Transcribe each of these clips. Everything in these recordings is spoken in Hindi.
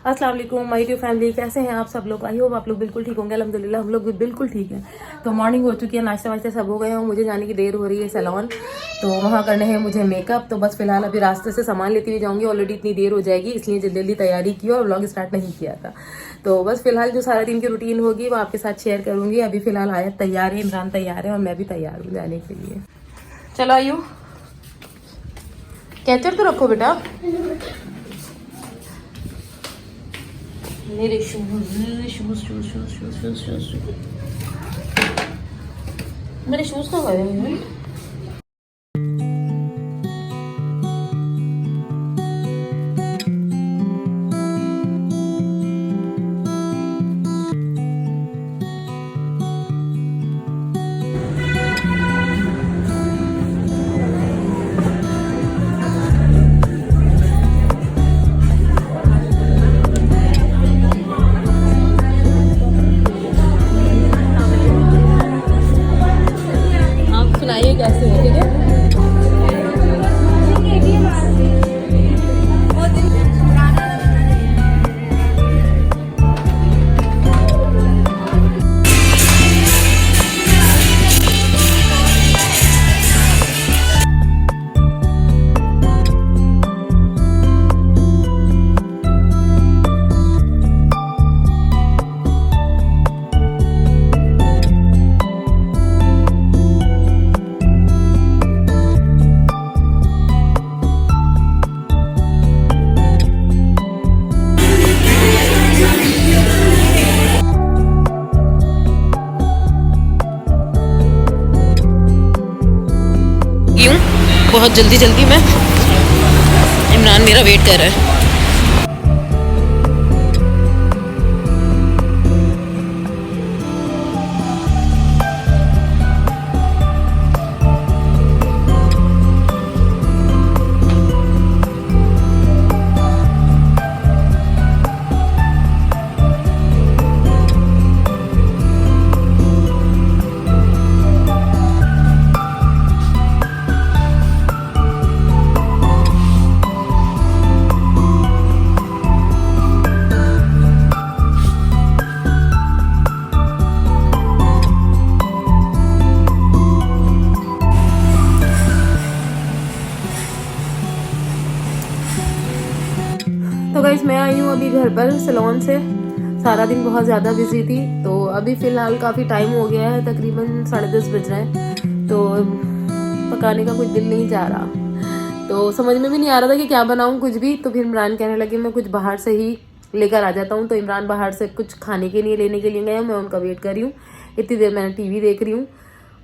अस्सलाम वालेकुम माय डियर फैमिली, कैसे हैं आप सब लोग। आई होप आप लोग बिल्कुल ठीक होंगे। अल्हम्दुलिल्लाह हम लोग भी बिल्कुल ठीक हैं। तो मॉर्निंग हो चुकी है, नाश्ता वाश्ता सब हो गए हैं। मुझे जाने की देर हो रही है सैलून, तो वहाँ करने हैं मुझे मेकअप। तो बस फिलहाल अभी रास्ते से सामान लेती हुई जाऊँगी। ऑलरेडी इतनी देर हो जाएगी, इसलिए जल्दी जल्दी तैयारी की और व्लॉग स्टार्ट नहीं किया था। तो बस फिलहाल जो सारा दिन की रूटीन होगी वो आपके साथ शेयर करूँगी। अभी फिलहाल आया तैयार है, इमरान तैयार है और मैं भी तैयार हूँ जाने के लिए। चलो आयु, कैचर तो रखो बेटा। मेरे shoes shoes shoes shoes shoes shoes shoes मेरे शूज कहाँ गए हैं। आप सुनाइए कैसे है, ठीक है। बहुत जल्दी जल्दी में इमरान मेरा वेट कर रहा है। तो गाइस मैं आई हूँ अभी घर पर सैलून से। सारा दिन बहुत ज़्यादा बिजी थी, तो अभी फ़िलहाल काफ़ी टाइम हो गया है, तकरीबन 10:30 बज रहे हैं। तो पकाने का कुछ दिल नहीं जा रहा, तो समझ में भी नहीं आ रहा था कि क्या बनाऊँ कुछ भी। तो फिर इमरान कहने लगे मैं कुछ बाहर से ही लेकर आ जाता हूँ। तो इमरान बाहर से कुछ खाने के लिए लेने के लिए गए, मैं उनका वेट कर रही हूँ। इतनी देर मैंने टीवी देख रही हूँ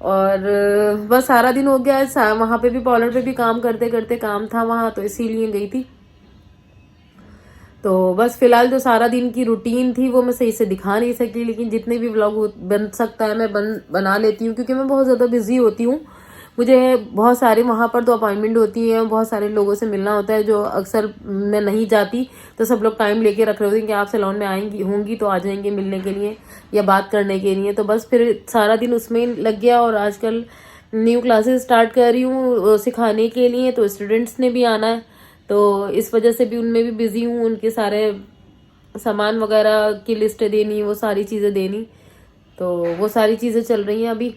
और बस सारा दिन हो गया। वहाँ पे भी पार्लर पे भी काम करते करते काम था वहाँ, तो इसीलिए गई थी। तो बस फिलहाल जो सारा दिन की रूटीन थी वो मैं सही से दिखा नहीं सकती, लेकिन जितने भी व्लॉग बन सकता है मैं बना लेती हूँ, क्योंकि मैं बहुत ज़्यादा बिजी होती हूँ। मुझे बहुत सारे वहाँ पर तो अपॉइंटमेंट होती है, बहुत सारे लोगों से मिलना होता है, जो अक्सर मैं नहीं जाती। तो सब लोग टाइम लेके रख रहे होते हैं कि आप सैलून में आएंगी होंगी तो आ जाएंगे मिलने के लिए या बात करने के लिए। तो बस फिर सारा दिन उसमें लग गया। और आजकल न्यू क्लासेस स्टार्ट कर रही हूँ सिखाने के लिए, तो स्टूडेंट्स ने भी आना है, तो इस वजह से भी उनमें भी बिजी हूँ। उनके सारे सामान वगैरह की लिस्ट देनी, वो सारी चीज़ें देनी, तो वो सारी चीज़ें चल रही हैं अभी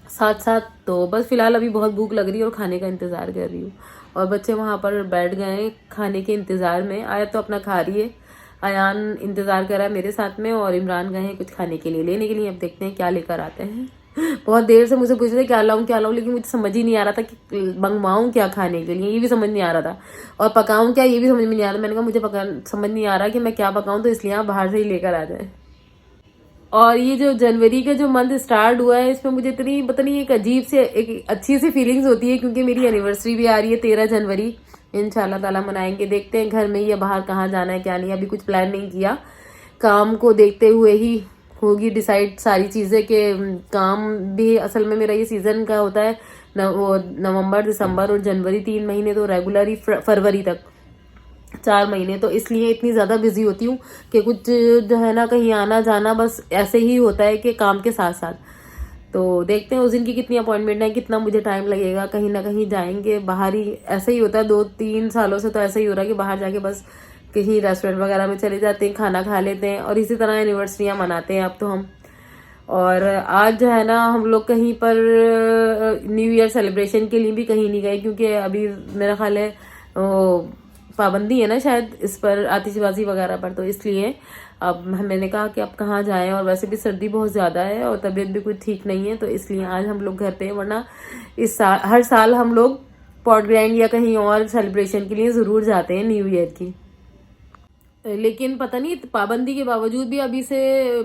साथ साथ। तो बस फिलहाल अभी बहुत भूख लग रही है और खाने का इंतज़ार कर रही हूँ। और बच्चे वहाँ पर बैठ गए खाने के इंतज़ार में। आया तो अपना खा रही है, अयान इंतज़ार कर रहा है मेरे साथ में, और इमरान गए हैं कुछ खाने के लिए लेने के लिए। अब देखते हैं क्या लेकर आते हैं। बहुत देर से मुझे पूछ रहे थे क्या लाऊं, लेकिन मुझे समझ ही नहीं आ रहा था कि मंगवाऊं क्या खाने के लिए, ये भी समझ नहीं आ रहा था, और पकाऊं क्या ये भी समझ में नहीं आ रहा। मैंने कहा मुझे समझ नहीं आ रहा कि मैं क्या पकाऊं, तो इसलिए आप बाहर से ही लेकर आ जाए। और ये जो जनवरी का जो मंथ स्टार्ट हुआ है, इसमें मुझे इतनी पता नहीं एक अजीब से एक अच्छी सी फीलिंग्स होती है, क्योंकि मेरी एनिवर्सरी भी आ रही है 13 जनवरी। इंशाल्लाह ताला मनाएंगे। देखते हैं घर में ही या बाहर कहाँ जाना है क्या नहीं, अभी कुछ प्लान नहीं किया। काम को देखते हुए ही होगी डिसाइड सारी चीज़ें के काम भी। असल में मेरा ये सीज़न का होता है नवंबर दिसंबर और जनवरी, 3 महीने, तो रेगुलर ही फरवरी तक 4 महीने। तो इसलिए इतनी ज़्यादा बिजी होती हूँ कि कुछ जो है ना कहीं आना जाना बस ऐसे ही होता है कि काम के साथ साथ। तो देखते हैं उस दिन की कितनी अपॉइंटमेंट है, कितना मुझे टाइम लगेगा। कहीं ना कहीं जाएंगे बाहर ही, ऐसा ही होता है 2-3 सालों से, तो ऐसा ही हो रहा है कि बाहर जाके बस कहीं रेस्टोरेंट वगैरह में चले जाते हैं, खाना खा लेते हैं और इसी तरह एनिवर्सरियाँ मनाते हैं अब तो हम। और आज जो है ना हम लोग कहीं पर न्यू ईयर सेलिब्रेशन के लिए भी कहीं नहीं गए, क्योंकि अभी मेरा ख्याल है पाबंदी है ना शायद इस पर, आतिशबाजी वगैरह पर, तो इसलिए अब मैंने कहा कि अब कहाँ जाएं, और वैसे भी सर्दी बहुत ज़्यादा है और तबीयत भी कुछ ठीक नहीं है, तो इसलिए आज हम लोग घर पे हैं। वरना इस साल हर साल हम लोग पॉट ग्रैंड या कहीं और सेलिब्रेशन के लिए ज़रूर जाते हैं न्यू ईयर की। लेकिन पता नहीं पाबंदी के बावजूद भी अभी से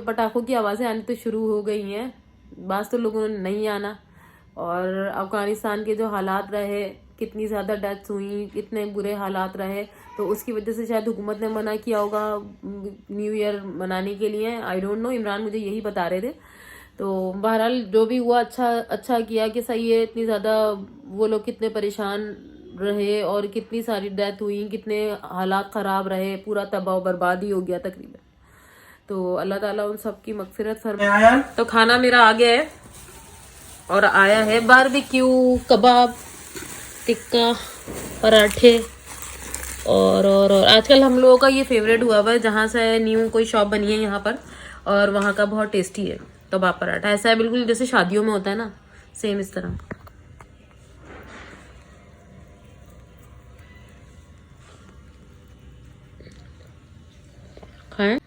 पटाखों की आवाज़ें आनी तो शुरू हो गई हैं। बास तो लोगों ने नहीं आना। और अफगानिस्तान के जो हालात रहे, कितनी ज़्यादा डेथ्स हुई, कितने बुरे हालात रहे, तो उसकी वजह से शायद हुकूमत ने मना किया होगा न्यू ईयर मनाने के लिए। आई डोंट नो, इमरान मुझे यही बता रहे थे। तो बहरहाल जो भी हुआ अच्छा किया कि सही है। इतनी ज़्यादा वो लोग कितने परेशान रहे और कितनी सारी डेथ हुई, कितने हालात ख़राब रहे, पूरा तबाह बर्बादी हो गया तकरीबन। तो अल्लाह ताला उन सब की मगफिरत फरमाए। तो खाना मेरा आ गया है और आया है बारबेक्यू, कबाब, टिक्का, पराठे और आजकल हम लोगों का ये फेवरेट हुआ हुआ है, जहाँ से न्यू कोई शॉप बनी है यहाँ पर, और वहाँ का बहुत टेस्टी है कबाब पराठा। ऐसा है बिल्कुल जैसे शादियों में होता है ना, सेम इस तरह। खाएं।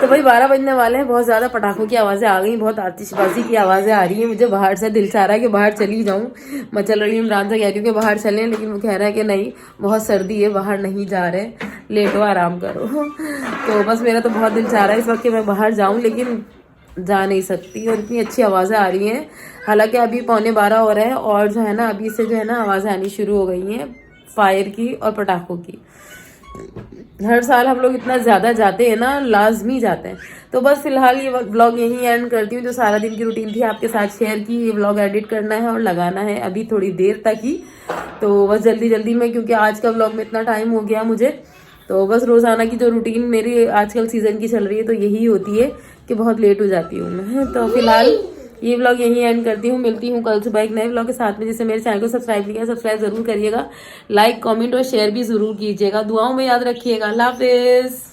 तो भाई 12 बजने वाले हैं, बहुत ज़्यादा पटाखों की आवाज़ें आ गई, बहुत आतिशबाजी की आवाज़ें आ रही हैं। मुझे बाहर से दिल चाह रहा है कि बाहर चली जाऊँ। मैं चल रही हूँ इमरान से कह रही हूँ कि बाहर चलें, लेकिन वो कह रहा है कि नहीं बहुत सर्दी है, बाहर नहीं जा रहे, लेटो आराम करो। तो बस मेरा तो बहुत दिल चाह रहा है इस वक्त कि मैं बाहर जाऊँ, लेकिन जा नहीं सकती। और इतनी अच्छी आवाज़ें आ रही हैं, हालांकि अभी 11:15 हो रहे हैं और जो है ना अभी से जो है ना आवाज़ें आनी शुरू हो गई हैं फायर की और पटाखों की। हर साल हम लोग इतना ज़्यादा जाते हैं ना, लाजमी जाते हैं। तो बस फिलहाल ये व्लॉग यहीं एंड करती हूँ। जो सारा दिन की रूटीन थी आपके साथ शेयर की, ये व्लॉग एडिट करना है और लगाना है अभी थोड़ी देर तक ही। तो बस जल्दी में, क्योंकि आज का व्लॉग में इतना टाइम हो गया मुझे, तो बस रोज़ाना की जो रूटीन मेरी आजकल सीज़न की चल रही है तो यही होती है कि बहुत लेट हो जाती हूँ मैं। तो फिलहाल ये व्लॉग यहीं एंड करती हूँ। मिलती हूँ कल सुबह एक नए व्लॉग के साथ में। जिससे मेरे चैनल को सब्सक्राइब किया, सब्सक्राइब जरूर करिएगा, लाइक कमेंट और शेयर भी जरूर कीजिएगा। दुआओं में याद रखिएगा। अल्लाह हाफिज़।